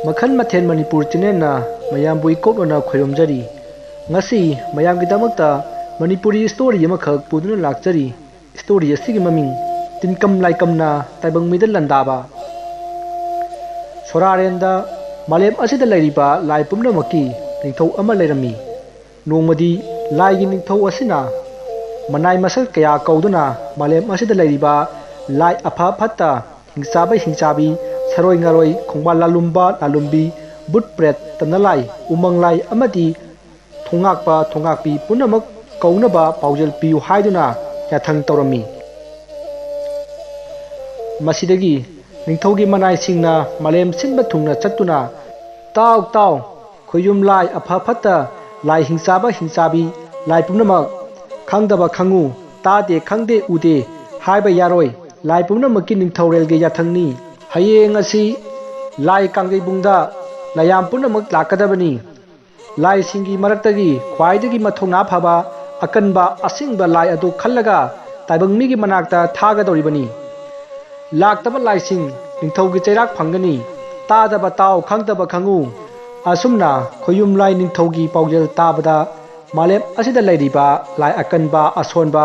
Makhal Mathel Manipur channel mayambu ikokna khoiromjari ngasi mayamgidamakta manipuri story amakak puduna lakchari story asigi maming tinkam laikamna taibang mida landaba sorarenda malem asida lairiba lai pumnamaki ningthau ama lairami nongmadi laigi ningthau asina manai masal kaya kauduna malem asida lairiba lai apha phatta hingsabi saroi ngaroi khongba lalumbi but pret tanalai umanglai amadi thongakpi punamak kaunaba paujal piu haiduna yathang torami masidagi ningthaugi manai singna malem sinba thungna chattuna taw khoyum lai apha phatta lai hingsabi lai punamak khangdaba khangu tade khangde ude haiba yaroi lai punamakki ningthaurelge yathangni hayeng asi lai kangeibungda layam punamak lakadabani lai singi maraktagi khwaidagi mathongna phaba akanba asingba lai adu khallaga taibangmigi manakta thagadoribani laktaba lai sing ningthaugi chairak phangani tadaba taw khangdaba khangu asumna khoyum lai ningthaugi paujel tabada malem asida lairiba lai akanba asonba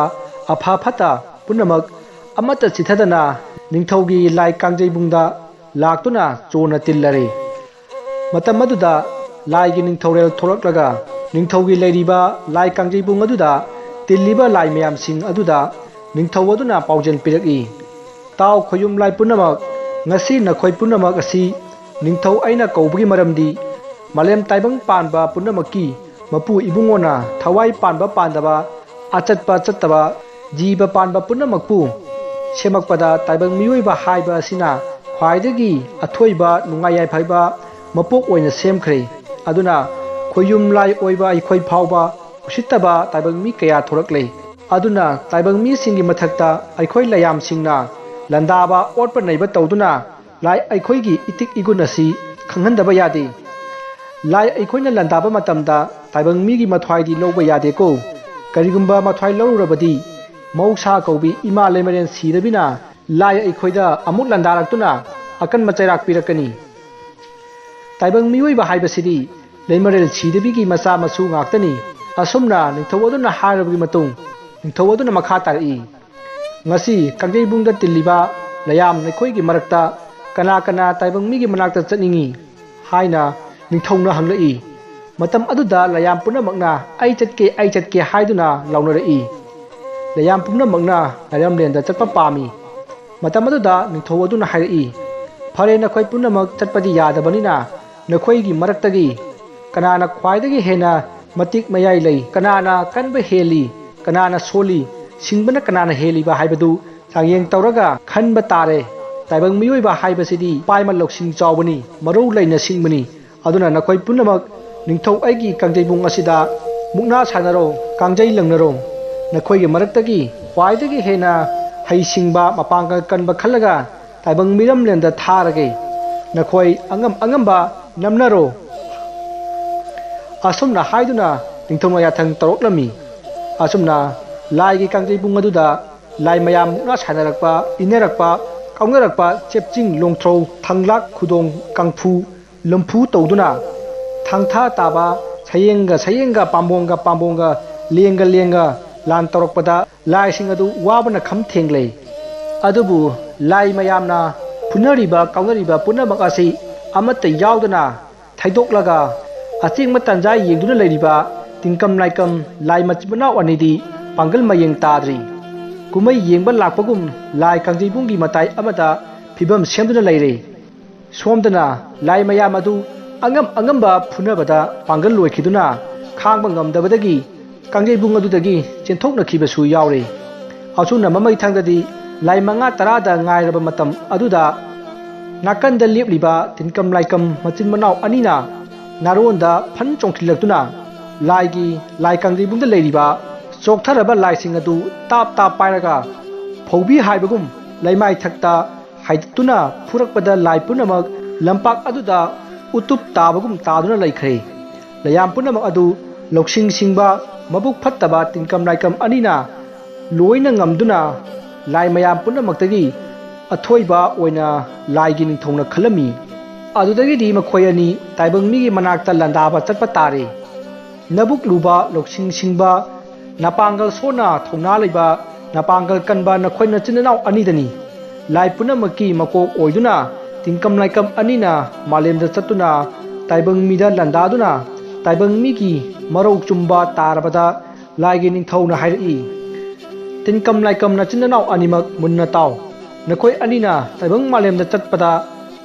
apha phata punamak amata chithadana ningthaugi lai kangjebungda laktuna chona tillare matam aduda laigi ningthaurel tholaklaga ningthaugi lairiba lai kangjebung aduda tilliba lai mayam sing aduda ningthau aduna paujel piraki taw khoyum lai punamak ngasi nakhoi punamak asi ningthau aina kaubugi maramdi malem taibang panba punamakki mapu ibungona thawai panba pandaba achatpa chattaba jiba panba punamakpu semakpada taibang miyoi ba haiba asina khwaidagi athoiba nungayai phaiba mapok oina semkhre aduna khoyum lai oiba ikhoi phauba usittaba taibang mi kaya thorakle aduna taibang mi singi mathakta aikhoi layam singna landaba otpa naiba tawduna lai aikhoigi itik igunasi khanghandaba yade lai aikhoina landaba matamda taibang mi gi mathwaidi loba yade ko karigumba mathwai lorurabadi mausa kaubi ima lemaren sidabina lai aikhoida amuk landaраktuna akan machairak pirakani taibang miyoi ba haibasidi leimarel sidabigi macha masu ngaktani asumna ningthau aduna harabgi matung ningthau aduna makha tar'i ngasi kangeibungda tilliba layam nekhoigi marakta kana taibang migi manakta chatningi haina ningthauna hanglai matam aduda layam punamakna ai chatke haiduna launarei layam punamakna layamlenda chatpa pami matam aduda ningthau aduna hairei phare nakhoi punamak chatpadi yadabanina nakhoigi maraktagi kanana khwaidagi hena matik mayai lei kanana kanba heli kanana soli singbana kanana heli ba haibadu sangyeng tawraga khanba tare taibang miyoi ba haibasidi paima loksing chawbani marou leina singbani aduna nakhoi punamak ningthau aigi kangjebung asida mukna sanaro kangjai langnaro nakhoigi maraktagi khwaidagi hena haisingba mapanga kanba khallaga taibang miram lenda tharage nakhoi angamba namnaro asumna haiduna ningthau yathang toroklami asumna laigi kangjebung aduda lai mayam mukna sanarakpa inerakpa kaungarakpa chepching longthrou thanglak khudong kangphu lampu tawduna thangtha taba sayenga pambonga lenga lan torokpada lai sing adu wabana kham thenglei adubu lai mayamna punariba kaunariba punamak asi amata yaudana thaidoklaga achingma tanjai yengduna leiriba tinkam laikam lai machibana wanidi pangal mayeng tadri kumai yengba lakpagum lai kangjebungi matai amata phibam semduna leire somdana lai mayam adu angamba phunabada pangal loikhiduna khangba ngamdabadagi kangjebung adudagi chenthokna khibasu yaure asuna mamai thangdadi lai manga tarada ngairaba matam aduda nakanda lepliba tinkam laikam machin manau anina naronda phan chongthilaktuna laigi lai kangjebungda leiriba choktharaba laising adu tap pairaga phaubi haibagum laimai thakta haituna phurakpada lai punamak lampak aduda utup tabagum taduna laikhre layam punamak adu loksing singba mabuk phattaba tinkam laikam anina loina ngamduna lai mayam punamak tagi athoiba oina laigi ningthongna khalami ꯑꯗꯨꯗꯒꯤꯗꯤ ꯃꯈꯣꯏ ꯑꯅꯤ ꯇꯥꯏꯕꯪ ꯃꯤꯒꯤ ꯃꯅꯥꯛꯇ ꯂꯥꯟꯗꯥꯕ ꯆꯠꯄ ꯇꯥꯔꯦ꯫ ꯅꯕꯨꯛ ꯂꯨꯕ ꯂꯧꯁꯤꯡ ꯁꯤꯡꯕ ꯅꯄꯥꯡꯒꯜ ꯁꯣꯟꯅ ꯊꯧꯅꯥ ꯂꯩꯕ ꯅꯄꯥꯡꯒꯜ ꯀꯟꯕ ꯅꯈꯣꯏ ꯅꯆꯤꯟ ꯅꯅꯥꯎ ꯑꯅꯤꯗꯅꯤ꯫ ꯂꯥꯏ ꯄꯨꯝꯅꯃꯛꯀꯤ ꯃꯀꯣꯛ ꯑꯣꯏꯗꯨꯅ ꯇꯤꯡꯀꯝ ꯂꯥꯏꯀꯝ ꯑꯅꯤꯅ ꯃꯥꯂꯦꯝꯗ ꯆꯠꯇꯨꯅ ꯇꯥꯏꯕꯪ ꯃꯤꯗ ꯂꯥꯟꯗꯥꯗꯨꯅ ꯇꯥꯏꯕꯪ ꯃꯤꯒꯤ ꯃꯔꯧ ꯆꯨꯝꯕ ꯇꯥꯔꯕꯗ ꯂꯥꯏꯒꯤ ꯅꯤꯡꯊꯧꯅ ꯍꯥꯏꯔꯛꯏ, ꯇꯤꯟꯀꯝ ꯂꯥꯏꯀꯝ ꯅꯆꯤꯟ ꯅꯅꯥꯎ ꯑꯅꯤꯃꯛ ꯃꯨꯟꯅ ꯇꯥꯎ꯫ ꯅꯈꯣꯏ ꯑꯅꯤꯅ ꯇꯥꯏꯕꯪ ꯃꯥꯂꯦꯝꯗ ꯆꯠꯄꯗ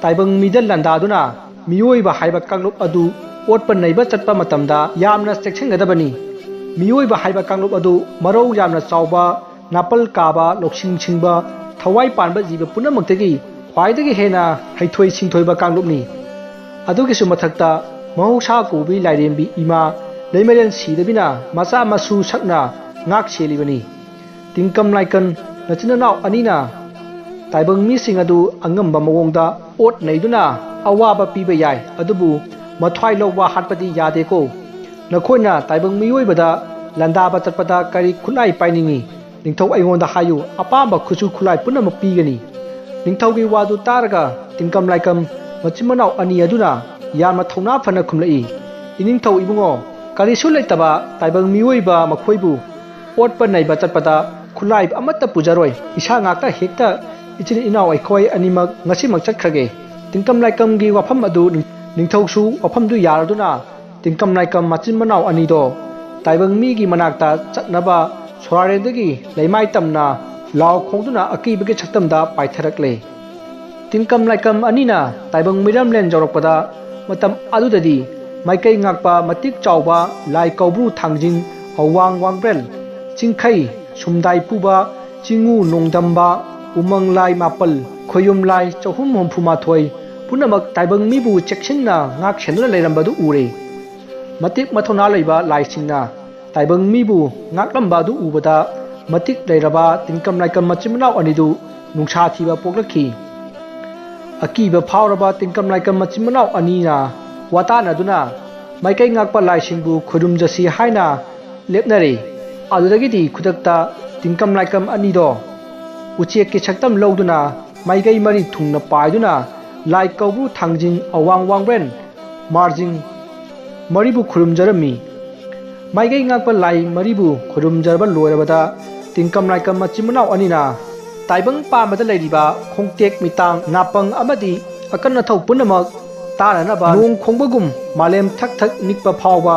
ꯇꯥꯏꯕꯪ ꯃꯤꯗ ꯂꯥꯟꯗꯥꯗꯨꯅ ꯃꯤꯑꯣꯏꯕ ꯍꯥꯏꯕ ꯀꯥꯡꯂꯨꯞ ꯑꯗꯨ ꯑꯣꯠꯄ ꯅꯩꯕ ꯆꯠꯄ ꯃꯇꯝꯗ ꯌꯥꯝꯅ ꯆꯦꯛꯁꯤꯟꯒꯗꯕꯅꯤ꯫ ꯃꯤꯑꯣꯏꯕ ꯍꯥꯏꯕ ꯀꯥꯡꯂꯨꯞ ꯑꯗꯨ ꯃꯔꯧ ꯌꯥꯝꯅ ꯆꯥꯎꯕ, ꯅꯥꯄꯜ ꯀꯥꯕ, ꯂꯧꯁꯤꯡ ꯁꯤꯡꯕ, ꯊꯋꯥꯏ ꯄꯥꯟꯕ ꯖꯤꯕ ꯄꯨꯝꯅꯃꯛꯇꯒꯤ ꯈ꯭ꯋꯥꯏꯗꯒꯤ ꯍꯦꯟꯅ ꯍꯩꯊꯣꯏ ꯁꯤꯡꯊꯣꯏꯕ ꯀꯥꯡꯂꯨꯞꯅꯤ꯫ ꯑꯗꯨꯒꯤꯁꯨ ꯃꯊꯛꯇ ꯃꯍꯧꯁꯥ ꯀꯧꯕꯤ ꯂꯥꯏꯔꯦꯝꯕꯤ ꯏꯃꯥ ꯂꯩꯃꯔꯦꯟ ꯁꯤꯗꯕꯤꯅ ꯃꯆꯥ ꯃꯁꯨ ꯁꯛꯅ ꯉꯥꯛ ꯁꯦꯜꯂꯤꯕꯅꯤ꯫ ꯇꯤꯡꯀꯝ ꯂꯥꯏꯀꯟ ꯅꯆꯤꯟ ꯅꯅꯥꯎ ꯑꯅꯤꯅ ꯇꯥꯏꯕꯪ ꯃꯤꯁꯤꯡ ꯑꯗꯨ ꯑꯉꯝꯕ ꯃꯑꯣꯡꯗ ꯑꯣꯠ ꯅꯩꯗꯨꯅ ꯑꯋꯥꯕ ꯄꯤꯕ ꯌꯥꯏ, ꯑꯗꯨꯕꯨ ꯃꯊ꯭ꯋꯥꯏ ꯂꯧꯕ ꯍꯥꯠꯄꯗꯤ ꯌꯥꯗꯦꯀꯣ꯫ ꯅꯈꯣꯏꯅ ꯇꯥꯏꯕꯪ ꯃꯤꯑꯣꯏꯕꯗ ꯂꯥꯟꯗꯥꯕ ꯆꯠꯄꯗ ꯀꯔꯤ ꯈꯨꯠꯂꯥꯏ パꯏꯅꯤꯡꯉꯤ? ꯅꯤꯡꯊꯧ ꯑꯩꯉꯣꯟꯗ ꯍꯥꯏꯌꯨ, ꯑꯄꯥꯝꯕ ꯈꯨꯠꯁꯨ ꯈꯨꯠꯂꯥꯏ ꯄꯨꯝꯅꯃꯛ ꯄꯤꯒꯅꯤ꯫ ꯅꯤꯡꯊꯧꯒꯤ ꯋꯥꯗꯨ ꯇꯥꯔꯒ ꯇꯤꯡꯀꯝ ꯂꯥꯏꯀꯝ ꯃꯆꯤꯟ ꯃꯅꯥꯎ ꯑꯅꯤ ꯑꯗꯨꯅ ꯌꯥꯝꯅ ꯊꯧꯅꯥ ꯐꯅ ꯈꯨꯝꯂꯛꯏ, ꯏꯅꯤꯡꯊꯧ ꯏꯕꯨꯡꯉꯣ, ꯀꯔꯤꯁꯨ ꯂꯩꯇꯕ ꯇꯥꯏꯕꯪ ꯃꯤꯑꯣꯏꯕ ꯃꯈꯣꯏꯕꯨ ꯑꯣꯠꯄ ꯅꯩꯕ ꯆꯠꯄꯗ ꯈꯨꯠꯂꯥꯏ ꯑꯃꯠꯇ ꯄꯨꯖꯔꯣꯏ꯫ ꯏꯁꯥ ꯉꯥꯛꯇ ꯍꯦꯛꯇ ꯏꯆꯤꯟ ꯏꯅꯥꯎ ꯑꯩꯈꯣꯏ ꯑꯅꯤꯃꯛ ꯉꯁꯤꯃꯛ ꯆꯠꯈ꯭ꯔꯒꯦ꯫ ꯇꯤꯡꯀꯝ ꯂꯥꯏꯀꯝꯒꯤ ꯋꯥꯐꯝ ꯑꯗꯨ ꯅꯤꯡꯊꯧꯁꯨ ꯋꯥꯐꯝꯗꯨ ꯌꯥꯔꯗꯨꯅ ꯇꯤꯡꯀꯝ ꯂꯥꯏꯀꯝ ꯃꯆꯤꯟ ꯃꯅꯥꯎ ꯑꯅꯤꯗꯣ ꯇꯥꯏꯕꯪ ꯃꯤꯒꯤ ꯃꯅꯥꯛꯇ ꯆꯠꯅꯕ ꯁꯣꯔꯥꯔꯦꯟꯗꯒꯤ ꯂꯩꯃꯥꯏ ꯇꯝꯅ ꯂꯥꯎ ꯈꯣꯡꯗꯨꯅ ꯑꯀꯤꯕꯒꯤ ꯁꯛꯇꯝꯗ ꯄꯥꯏꯊꯔꯛꯂꯦ꯫ ꯇꯤꯡꯀꯝ ꯂꯥꯏꯀꯝ ꯑꯅꯤꯅ ꯇꯥꯏꯕꯪ ꯃꯤꯔꯝꯂꯦꯟ ꯌꯧꯔꯛꯄꯗ ꯃꯇꯝ ꯑꯗꯨꯗꯗꯤ ꯃꯥꯏꯀꯩ ꯉꯥꯛꯄ ꯃꯇꯤꯛ ꯆꯥꯎꯕ ꯂꯥꯏ ꯀꯧꯕ꯭ꯔꯨ ꯊꯥꯡꯖꯤꯡ ꯑꯋꯥꯡ ꯋꯥꯡꯕ꯭ꯔꯦꯜ ꯆꯤꯡꯈꯩ ꯁꯨꯝꯗꯥꯏ ꯄꯨꯕ ꯆꯤꯡꯉꯨ ꯅꯣꯡꯗꯝꯕ ꯎꯃꯪ ꯂꯥꯏ 4 ꯈꯣꯌꯨꯝ ꯂꯥꯏ 364 ꯄꯨꯝꯅꯃꯛ ꯇꯥꯏꯕꯪ ꯃꯤꯕꯨ ꯆꯦꯛꯁꯤꯟꯅ ꯉꯥꯛ ꯁꯦꯟꯗꯨꯅ ꯂꯩꯔꯝꯕꯗꯨ ꯎꯔꯦ꯫ ꯃꯇꯤꯛ ꯃꯊꯧꯅꯥ ꯂꯩꯕ ꯂꯥꯏꯁꯤꯡꯅ ꯇꯥꯏꯕꯪ ꯃꯤꯕꯨ ꯉꯥꯛꯂꯝꯕ ꯑꯗꯨ ꯎꯕꯗ ꯃꯇꯤꯛ ꯂꯩꯔꯕ ꯇꯤꯡꯀꯝ ꯂꯥꯏꯀꯝ ꯃꯆꯤꯟ ꯃꯅꯥꯎ ꯑꯅꯤꯗꯨ ꯅꯨꯡꯁꯥ ꯊꯤꯕ ꯄꯣꯛꯂꯛꯈꯤ꯫ ꯑꯀꯤꯕ ꯐꯥꯎꯔꯕ ꯇꯤꯡꯀꯝ ꯂꯥꯏꯀꯝ ꯃꯆꯤꯟ ꯃꯅꯥꯎ ꯑꯅꯤꯅ ꯋꯥꯇꯥꯅꯗꯨꯅ ꯃꯥꯏꯀꯩ ꯉꯥꯛꯄ ꯂꯥꯏꯁꯤꯡꯕꯨ ꯈꯨꯔꯨꯝꯖꯁꯤ ꯍꯥꯏꯅ ꯂꯦꯞꯅꯔꯦ꯫ ꯑꯗꯨꯗꯒꯤꯗꯤ ꯈꯨꯗꯛꯇ ꯇꯤꯡꯀꯝ ꯂꯥꯏꯀꯝ ꯑꯅꯤꯗꯣ ꯎꯆꯦꯛꯀꯤ ꯁꯛꯇꯝ ꯂꯧꯗꯨꯅ ꯃꯥꯏꯀꯩ 4 ꯊꯨꯡꯅ ꯄꯥꯏꯗꯨꯅ ꯂꯥꯏ ꯀꯧꯕ꯭ꯔꯨ ꯊꯥꯡꯖꯤꯡ ꯑꯋꯥꯡ ꯋꯥꯡꯕ꯭ꯔꯦꯟ ꯃꯥꯔꯖꯤꯡ 4ꯕꯨ ꯈꯨꯔꯨꯝꯖꯔꯝꯃꯤ꯫ ꯃꯥꯏꯀꯩ ꯉꯥꯛꯄ ꯂꯥꯏ 4ꯕꯨ ꯈꯨꯔꯨꯝꯖꯔꯕ ꯂꯣꯏꯔꯕꯗ ꯇꯤꯡꯀꯝ ꯂꯥꯏꯀꯝ ꯃꯆꯤꯟ ꯃꯅꯥꯎ ꯑꯅꯤꯅ ꯇꯥꯏꯕꯪ ꯄꯥꯟꯕꯗ ꯂꯩꯔꯤꯕ ꯈꯣꯡꯇꯦꯛ ꯃꯤꯇꯥꯡ ꯅꯥꯄꯪ ꯑꯃꯗꯤ ꯑꯀꯟ ꯑꯊꯧ ꯄꯨꯝꯅꯃꯛ ꯇꯥꯅꯅꯕ ꯅꯣꯡ ꯈꯣꯡꯕꯒꯨꯝ ꯃꯥꯂꯦꯝ ꯊꯛ ꯊꯛ ꯅꯤꯛꯄ ꯐꯥꯎꯕ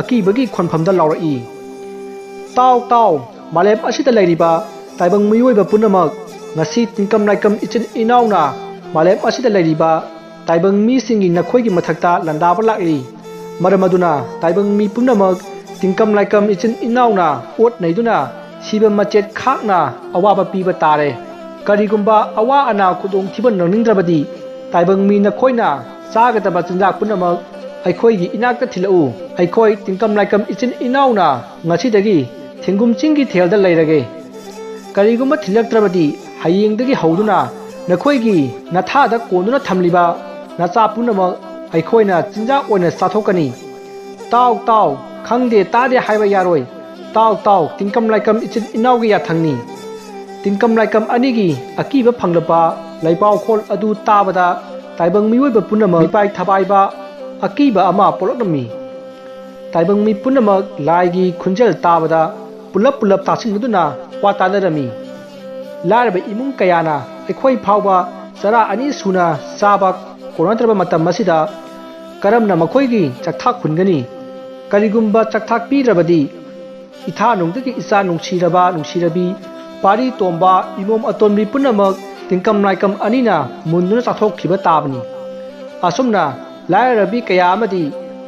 ꯑꯀꯤꯕꯒꯤ ꯈꯣꯟꯐꯝꯗ ꯂꯥꯎꯔꯛꯏ, ꯇꯥꯎ ꯇꯥꯎ, ꯃꯥꯂꯦꯝ ꯑꯁꯤꯗ ꯂꯩꯔꯤꯕ ꯇꯥꯏꯕꯪ ꯃꯤꯑꯣꯏꯕ ꯄꯨꯝꯅꯃꯛ, ꯉꯁꯤ ꯇꯤꯡꯀꯝ ꯂꯥꯏꯀꯝ ꯏꯆꯤꯟ ꯏꯅꯥꯎꯅ ꯃꯥꯂꯦꯝ ꯑꯁꯤꯗ ꯂꯩꯔꯤꯕ ꯇꯥꯏꯕꯪ ꯃꯤꯁꯤꯡꯒꯤ ꯅꯈꯣꯏꯒꯤ ꯃꯊꯛꯇ ꯂꯥꯟꯗꯥꯕ ꯂꯥꯛꯂꯤ꯫ ꯃꯔꯝ ꯑꯗꯨꯅ ꯇꯥꯏꯕꯪ ꯃꯤ ꯄꯨꯝꯅꯃꯛ ꯇꯤꯡꯀꯝ ꯂꯥꯏꯀꯝ ꯏꯆꯤꯟ ꯏꯅꯥꯎꯅ ꯑꯣꯠ ꯅꯩꯗꯨꯅ ꯁꯤꯕ ꯃꯆꯦꯠ ꯈꯥꯛꯅ ꯑꯋꯥꯕ ꯄꯤꯕ ꯇꯥꯔꯦ꯫ ꯀꯔꯤꯒꯨꯝꯕ ꯑꯋꯥ ꯑꯅꯥ ꯈꯨꯗꯣꯡꯊꯤꯕ ꯅꯪꯅꯤꯡꯗ꯭ꯔꯕꯗꯤ ꯇꯥꯏꯕꯪ ꯃꯤ ꯅꯈꯣꯏꯅ ꯆꯥꯒꯗꯕ ꯆꯤꯟꯖꯥꯛ ꯄꯨꯝꯅꯃꯛ ꯑꯩꯈꯣꯏꯒꯤ ꯏꯅꯥꯛꯇ ꯊꯤꯜꯂꯛꯎ꯫ ꯑꯩꯈꯣꯏ ꯇꯤꯡꯀꯝ ꯂꯥꯏꯀꯝ ꯏꯆꯤꯟ ꯏꯅꯥꯎꯅ ꯉꯁꯤꯗꯒꯤ ꯊꯦꯡꯒꯨꯝ ꯆꯤꯡꯒꯤ ꯊꯦꯜꯗ ꯂꯩꯔꯒꯦ꯫ ꯀꯔꯤꯒꯨꯝꯕ ꯊꯤꯜꯂꯛꯇ꯭ꯔꯕꯗꯤ ꯍꯌꯦꯡꯗꯒꯤ ꯍꯧꯗꯨꯅ ꯅꯈꯣꯏꯒꯤ ꯅꯊꯥꯗ ꯀꯣꯟꯗꯨꯅ ꯊꯝꯂꯤꯕ ꯅꯆꯥ ꯄꯨꯝꯅꯃꯛ ꯑꯩꯈꯣꯏꯅ ꯆꯤꯟꯖꯥꯛ ꯑꯣꯏꯅ ꯆꯥꯊꯣꯛꯀꯅꯤ꯫ ꯇꯥꯎ ꯇꯥꯎ, ꯈꯪꯗꯦ ꯇꯥꯗꯦ ꯍꯥꯏꯕ ꯌꯥꯔꯣꯏ꯫ ꯇꯥꯎ ꯇꯥꯎ, ꯇꯤꯡꯀꯝ ꯂꯥꯏꯀꯝ ꯏꯆꯤꯟ ꯏꯅꯥꯎꯒꯤ ꯌꯥꯊꯪꯅꯤ꯫ ꯇꯤꯡꯀꯝ ꯂꯥꯏꯀꯝ ꯑꯅꯤꯒꯤ ꯑꯀꯤꯕ ꯐꯪꯂꯛꯄ ꯂꯩꯄꯥꯎꯈꯣꯜ ꯑꯗꯨ ꯇꯥꯕꯗ ꯇꯥꯏꯕꯪ ꯃꯤꯑꯣꯏꯕ ꯄꯨꯝꯅꯃꯛ ꯃꯤꯄꯥꯏ ꯊꯕꯥꯏꯕ ꯑꯀꯤꯕ ꯑꯃ ꯄꯣꯛꯂꯛꯂꯝꯃꯤ꯫ ꯇꯥꯏꯕꯪ ꯃꯤ ꯄꯨꯝꯅꯃꯛ ꯂꯥꯏꯒꯤ ꯈꯣꯟꯖꯦꯜ ꯇꯥꯕꯗ ꯄꯨꯂꯞ ꯄꯨꯂꯞ ꯇꯥꯁꯤꯟꯅꯗꯨꯅ ꯋꯥ ꯇꯥꯅꯔꯝꯃꯤ꯫ ꯂꯥꯏꯔꯕ ꯏꯃꯨꯡ ꯀꯌꯥꯅ ꯑꯩꯈꯣꯏ ꯐꯥꯎꯕ ꯆꯔꯥ 2 ꯁꯨꯅ ꯆꯥꯕ ꯀꯣꯟꯅꯗ꯭ꯔꯕ ꯃꯇꯝ ꯑꯁꯤꯗ ꯀꯔꯝꯅ ꯃꯈꯣꯏꯒꯤ ꯆꯥꯛꯊꯥꯛ ꯍꯨꯟꯒꯅꯤ? ꯀꯔꯤꯒꯨꯝꯕ ꯆꯥꯛꯊꯥꯛ ꯄꯤꯗ꯭ꯔꯕꯗꯤ ꯏꯊꯥꯅꯨꯡꯗꯒꯤ ꯏꯆꯥ ꯅꯨꯡꯁꯤꯔꯕ ꯅꯨꯡꯁꯤꯔꯕꯤ ꯄꯥꯔꯤ ꯇꯣꯝꯕ ꯏꯃꯣꯝ ꯑꯇꯣꯟꯕꯤ ꯄꯨꯝꯅꯃꯛ ꯇꯤꯡꯀꯝ ꯂꯥꯏꯀꯝ ꯑꯅꯤꯅ ꯃꯨꯟꯗꯨꯅ ꯆꯥꯊꯣꯛꯈꯤꯕ ꯇꯥꯕꯅꯤ꯫ ꯑꯁꯨꯝꯅ ꯂꯥꯏꯔꯕꯤ ꯀꯌꯥ ꯑꯃꯗꯤ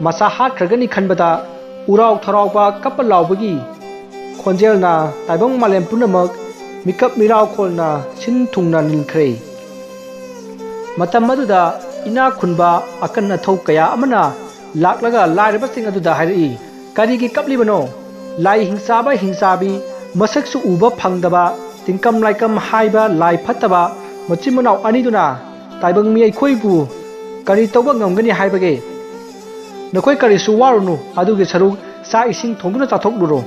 ꯃꯆꯥ ꯍꯥꯠꯈ꯭ꯔꯒꯅꯤ ꯈꯟꯕꯗ ꯎꯔꯥꯎ ꯊꯔꯥꯎꯕ ꯀꯞꯄ ꯂꯥꯎꯕꯒꯤ ꯈꯣꯟꯖꯦꯜꯅ ꯇꯥꯏꯕꯪ ꯃꯥꯂꯦꯝ ꯄꯨꯝꯅꯃꯛ ꯃꯤꯀꯞ ꯃꯤꯔꯥꯎꯈꯣꯜꯅ ꯁꯤꯟ ꯊꯨꯡꯅ ꯅꯤꯟꯈ꯭ꯔꯦ꯫ ꯃꯇꯝ ꯑꯗꯨꯗ ꯏꯅꯥꯛ ꯈꯨꯟꯕ ꯑꯀꯟ ꯑꯊꯧ ꯀꯌా ꯑꯃꯅ ꯂꯥꯛꯂꯒ ꯂꯥꯏꯔꯕꯁꯤꯡ ꯑꯗꯨꯗ ꯍꯥꯏꯔꯛꯏ, ꯀꯔꯤꯒꯤ ꯀꯞꯂꯤꯕꯅꯣ? ꯂꯥꯏ ꯍꯤꯡꯆꯥꯕ ꯍꯤꯡꯆꯥꯕꯤ ꯃꯁꯛꯁꯨ ꯎꯕ ꯐꯪꯗꯕ ꯇꯤꯡꯀꯝ ꯂꯥꯏꯀꯝ ꯍꯥꯏꯕ ꯂꯥꯏ ꯐꯠꯇꯕ ꯃꯆꯤꯟ ꯃꯅꯥꯎ ꯑꯅꯤꯗꯨꯅ ꯇꯥꯏꯕꯪ ꯃꯤ ꯑꯩꯈꯣꯏꯕꯨ ꯀꯔꯤ ꯇꯧꯕ ꯉꯝꯒꯅꯤ ꯍꯥꯏꯕꯒꯦ? ꯅꯈꯣꯏ ꯀꯔꯤꯁꯨ ꯋꯥꯔꯨꯅꯨ, ꯑꯗꯨꯒꯤ ꯁꯔꯨꯛ ꯆꯥꯛ ꯏꯁꯤꯡ ꯊꯣꯡꯗꯨꯅ ꯆꯥꯊꯣꯛꯂꯨꯔꯣ꯫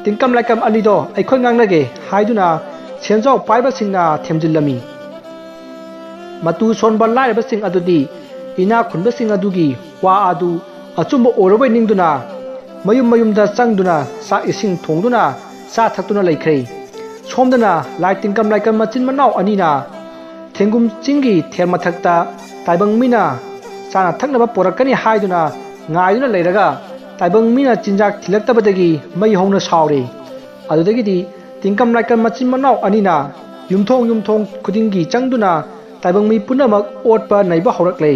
ꯇꯤꯡꯀꯝ ꯂꯥꯏꯀꯝ ꯑꯅꯤꯗꯣ ꯑꯩꯈꯣꯏ ꯉꯥꯡꯅꯒꯦ ꯍꯥꯏꯗꯨꯅ ꯁꯦꯟꯖꯥꯎ ꯄꯥꯏꯕꯁꯤꯡꯅ ꯊꯦꯝꯖꯤꯜꯂꯝꯃꯤ꯫ ꯃꯇꯨ ꯁꯣꯟꯕ ꯂꯥꯏꯔꯕꯁꯤꯡ ꯑꯗꯨꯗꯤ ina khunbasing adugi wa adu achumba oroboi ningduna mayum mayumda changduna sa ising thongduna sa thakuna laikhre somdana lai tingkam laikam machin manau anina thengum chingi ther mathakta taibang mina sana thaknaba porakani haiduna ngaiduna leiraga taibang mina chinjak thilaktabadagi mai hongna saure adudagidi tingkam laikam machin manau anina yumthong khudingi changduna taibang mi punamak otpa naiba horakle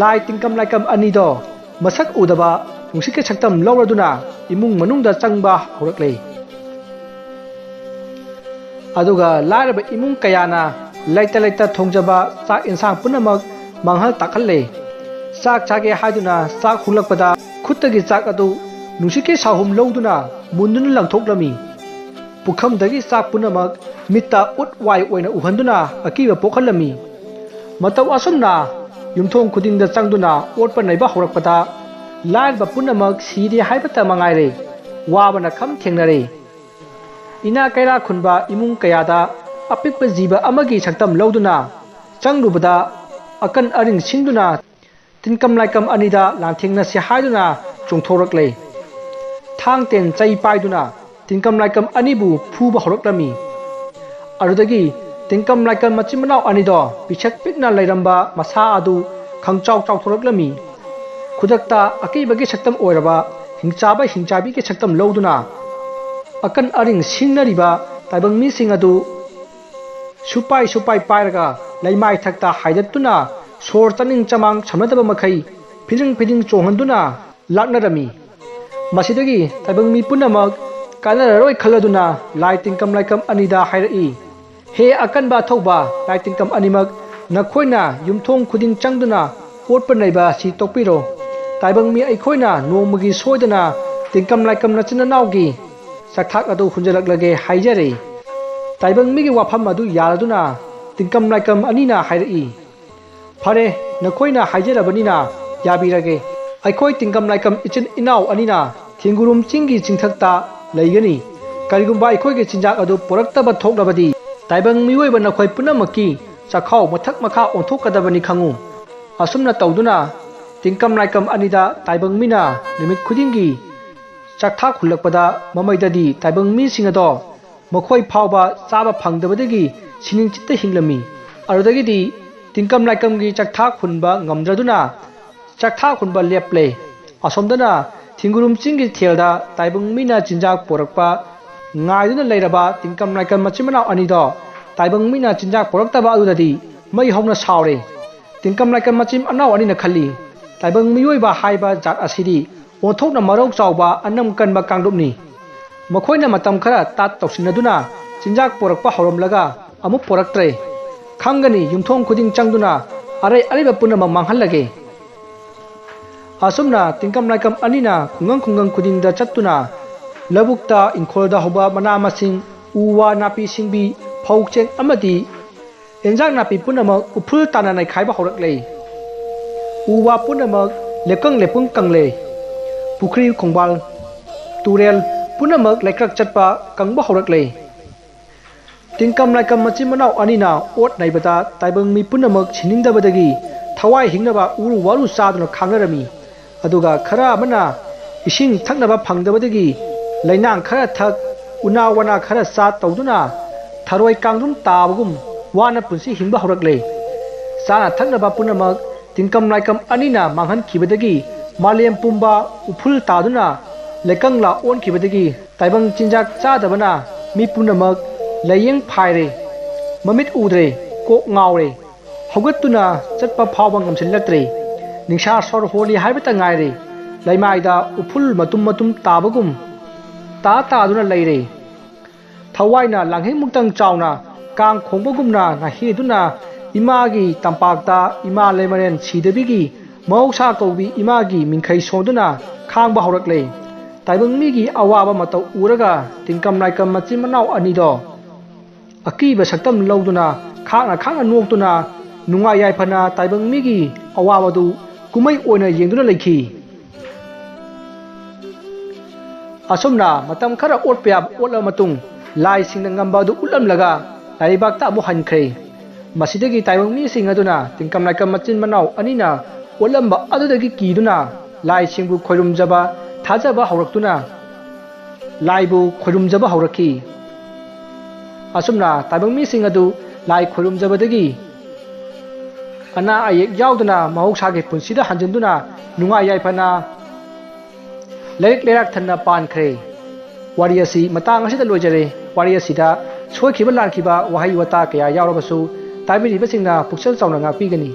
lai tingkam laikam anido masak udaba nungsike chaktam lawraduna imung manungda changba horakle aduga lairaba imung kayana laita thongjaba chak insang punamak manghal takhalle chak chage haiduna chak hulakpada khutagi chak adu nungsike sahum lawduna munduna langthoklami pukham dagi chak punamak mitta ut wai oina uhanduna akiba pokhalami mataw asumna yumthong khudingda changduna otpa naiba horakpada lairba punamak sidi haibata mangaire wabana kham thengnare ina kaira khunba imung kayada apikpa jiba amagi saktam lawduna changrubada akan aring singduna tinkam laikam anida lanthengna si haiduna chungthorakle thang ten chai paiduna tinkam laikam anibu phuba horoklami arudagi tinkam laikam machimanau anido pichak pikna lairamba masa adu khangchau chauthoroklami khudakta akibagi saktam oiraba hingchabi ke saktam lawduna akan aring singnariba taibang mi sing adu supai pairaga laimai thakta haidatuna sor taning chamang samnadaba makhai phiding chonghanduna laknarami masidagi taibang mi punamak kanararoi khaladuna lai tingkam laikam anida hairai he akan ba thoba lai tingkam animak nakhoina yumthong khuding changduna potpa naiba si tokpiro taibang mi aikhoina nomagi soidana tingkam laikam nachina naugi sakthak adu hunjalaklage haijare taibang mi gi wafam adu yaraduna tingkam laikam anina hairai phare nakhoina haijarabani yabirage aikhoi tingkam laikam ichin inau anina thingurum chingi chingthakta laigani karigumba aikhoi ge chinjak adu poraktaba thoklabadi taibang miwoiba nakhoi punamaki chakhau mathak makha onthokadabani khangu asumna tawduna tingkam laikam anida taibang mina nimit khudingi chakthak khulakpada mamaidadi taibang mi singado makhoi phawba chaba phangdabadagi sining chitta hinglami arudagidi tingkam laikam gi chakthak khunba ngamdraduna chakthak khunba leple asomdana thingurum chingi thelda taibang mina chinjak porakpa ngaiduna leiraba tingkam laikam machimanau anido taibang mina chinjak poraktaba adudadi mai hongna saure tingkam laikam machim anau anina khali taibang miyoiba haiba jat asidi onthokna marau chawba anam kanba kangdupni makhoina matam khara tat tawsinaduna chinjak porakpa horomlaga amu poraktre khangani yumthong khuding changduna arai ariba punama manghallage asumna tingkam laikam anina khungang khudingda chattuna labukta inkholda hoba mana masing uwa napi singbi phaucheng amadi enjak napi punamak uphul tananai khaiba horakle uwa punamak lekang lepung kangle pukri khongbal turel punamak laikrak chatpa kangba horakle tingkam laikam machimanau anina ot naibata taibang mi punamak siningdabadagi thawai hingnaba uru waru saduna khangarami aduga khara amana ising thaknaba phangdabadagi lainang khara thak una wana khara sa tawduna tharoi kangrum tabagum wana punsi hingba horakle sana thaknaba punamak tingkam laikam anina manghan khibadagi malem pumba uphul taduna lekangla on khibadagi taibang chinjak chadabana mi punamak layeng phaire mamit udre ko ngaure hogatuna chatpa phawang amsinlatre ningsha sor holi haibata ngaire laimaida uphul matum tabagum ta duna leire thawaina langheng muktang chauna kang khongbagumna na heduna imagi tampakta ima lemaren sidabigi mausa kobi imagi mingkhai sonduna khangba horakle taibang migi awaba matau uraga tingkam laikam machimanau anido akiba saktam lawduna khangna noktuna nunga yaifana taibang migi awabadu kumai oina yengduna leikhi asomna matam khara otpya otla matung lai singna ngamba du ulamlaga laibakta amu hankhre ꯃꯁꯤꯗꯒꯤ ꯇꯥꯏꯕꯪ ꯃꯤꯁꯤꯡ ꯑꯗꯨꯅ ꯇꯤꯡꯀꯝ ꯂꯥꯏꯀꯝ ꯃꯆꯤꯟ ꯃꯅꯥꯎ ꯑꯅꯤꯅ ꯑꯣꯠꯂꯝꯕ ꯑꯗꯨꯗꯒꯤ ꯀꯤꯗꯨꯅ ꯂꯥꯏꯁꯤꯡꯕꯨ ꯈꯣꯏꯔꯨꯝꯖꯕ ꯊꯥꯖꯕ ꯍꯧꯔꯛꯇꯨꯅ ꯂꯥꯏꯕꯨ ꯈꯣꯏꯔꯨꯝꯖꯕ ꯍꯧꯔꯛꯈꯤ꯫ ꯑꯁꯨꯝꯅ ꯇꯥꯏꯕꯪ ꯃꯤꯁꯤꯡ ꯑꯗꯨ ꯂꯥꯏ ꯈꯣꯏꯔꯨꯝꯖꯕꯗꯒꯤ ꯑꯅꯥ ꯑꯌꯦꯛ ꯌꯥꯎꯗꯅ ꯃꯍꯧꯁꯥꯒꯤ ꯄꯨꯟꯁꯤꯗ ꯍꯟꯖꯤꯟꯗꯨꯅ ꯅꯨꯡꯉꯥꯏ ꯌꯥꯏꯐꯅ ꯂꯩꯔꯤꯛ ꯂꯩꯔꯥꯛ ꯊꯟꯅ ꯄꯥꯟꯈ꯭ꯔꯦ꯫ ꯋꯥꯔꯤ ꯑꯁꯤ ꯃꯇꯥꯡ ꯑꯁꯤꯗ ꯂꯣꯏꯖꯔꯦ꯫ ꯋꯥꯔꯤ ꯑꯁꯤꯗ ꯁꯣꯏꯈꯤꯕ ꯂꯥꯟꯈꯤꯕ ꯋꯥꯍꯩ ꯋꯥꯇꯥ ꯀꯌꯥ ꯌꯥꯎꯔꯕꯁꯨ ꯇꯥꯕꯤꯔꯤꯕꯁꯤꯡꯅ ꯄꯨꯛꯆꯦꯜ ꯆꯥꯎꯅ ꯉꯥꯛꯄꯤꯒꯅꯤ꯫